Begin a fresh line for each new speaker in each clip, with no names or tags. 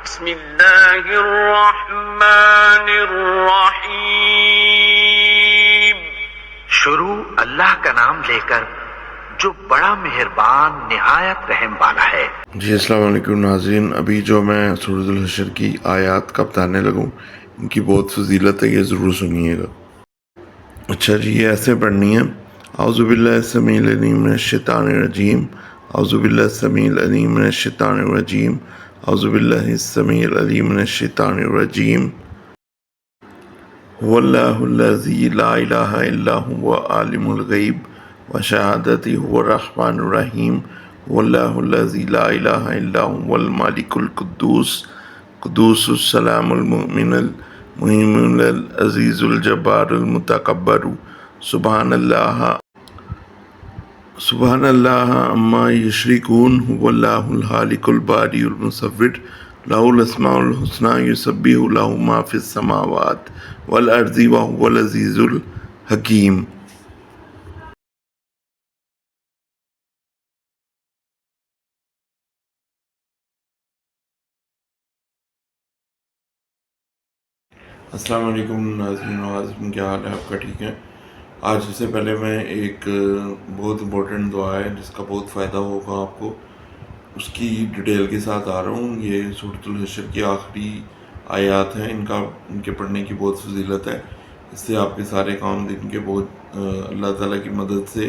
بسم اللہ الرحمن الرحیم۔
شروع اللہ کا نام لے کر جو بڑا مہربان نہایت رحم والا ہے۔
جی السلام علیکم ناظرین، ابھی جو میں سورۃ الحشر کی آیات کا بتانے لگوں ان کی بہت فضیلت ہے، یہ ضرور سنیے گا۔ اچھا جی، یہ ایسے پڑھنی ہے۔ اعوذ باللہ السمیع العلیم من الشیطان الرجیم، اعوذ باللہ السمیع العلیم من الشیطان الرجیم، اعوذ باللہ السمیع العلیم من الشیطان الرجیم۔ هو اللہ الذی لا الہ الا هو عالم الغیب وشہادۃ هو الرحمن الرحیم۔ هو اللہ الذی لا الہ الا هو الملک القدوس قدوس السلام المؤمن المہیمن العزیز الجبار المتکبر۔ سبحان اللہ عما یشرکون۔ هو اللہ الخالق الباری المصور، لہ الاسماء الحسنی یسبح لہ ما فی السماوات والارض وہو العزیز الحکیم۔ السلام علیکم ناظرین و عازمین، کیا حال ہے آپ کا؟ ٹھیک ہے؟ آج سب سے پہلے میں ایک بہت امپورٹنٹ دعا ہے جس کا بہت فائدہ ہوگا آپ کو، اس کی ڈیٹیل کے ساتھ آ رہا ہوں۔ یہ سورۃ الحشر کی آخری آیات ہیں، ان کے پڑھنے کی بہت فضیلت ہے۔ اس سے آپ کے سارے کام دن کے بہت اللہ تعالیٰ کی مدد سے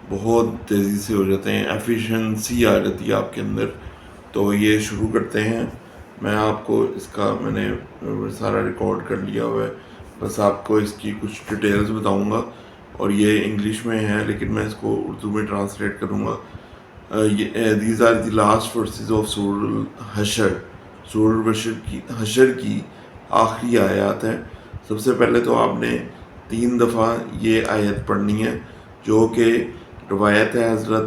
بہت تیزی سے ہو جاتے ہیں، ایفیشنسی آ جاتی ہے آپ کے اندر۔ تو یہ شروع کرتے ہیں۔ میں آپ کو میں نے سارا ریکارڈ کر لیا ہوا ہے، بس آپ کو اس کی کچھ ڈیٹیلز بتاؤں گا، اور یہ انگلش میں ہے لیکن میں اس کو اردو میں ٹرانسلیٹ کروں گا۔ These are the last verses of سورۃ الحشر۔ سورۃ الحشر کی آخری آیات ہیں۔ سب سے پہلے تو آپ نے 3 دفعہ یہ آیت پڑھنی ہے، جو کہ روایت ہے حضرت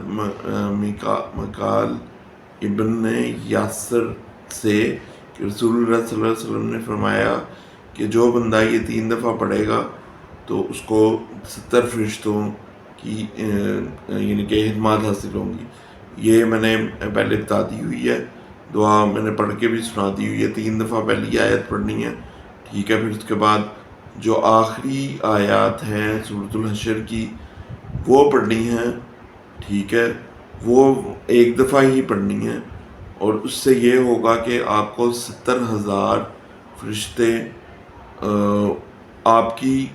مقال ابن یاسر سے کہ رسول اللہ صلی اللہ علیہ وسلم نے فرمایا کہ جو بندہ یہ 3 دفعہ پڑھے گا تو اس کو 70 فرشتوں کی یعنی کہ خدمات حاصل ہوں گی۔ یہ میں نے پہلے بتا دی ہوئی ہے، دعا میں نے پڑھ کے بھی سنا دی ہوئی ہے۔ 3 دفعہ پہلی آیت پڑھنی ہے، ٹھیک ہے؟ پھر اس کے بعد جو آخری آیات ہیں سورۃ الحشر کی وہ پڑھنی ہیں، ٹھیک ہے؟ وہ 1 دفعہ ہی پڑھنی ہے، اور اس سے یہ ہوگا کہ آپ کو 70,000 فرشتے آپ کی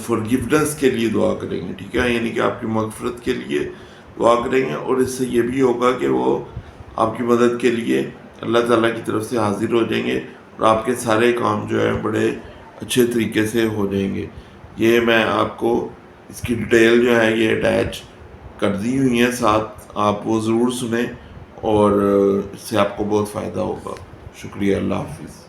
فورگیونس کے لیے دعا کریں گے، ٹھیک ہے؟ یعنی کہ آپ کی مغفرت کے لیے دعا کریں گے، اور اس سے یہ بھی ہوگا کہ وہ آپ کی مدد کے لیے اللہ تعالیٰ کی طرف سے حاضر ہو جائیں گے، اور آپ کے سارے کام جو ہے بڑے اچھے طریقے سے ہو جائیں گے۔ یہ میں آپ کو اس کی ڈیٹیل جو ہے یہ اٹیچ کر دی ہوئی ہیں ساتھ، آپ وہ ضرور سنیں اور اس سے آپ کو بہت فائدہ ہوگا۔ شکریہ، اللہ حافظ۔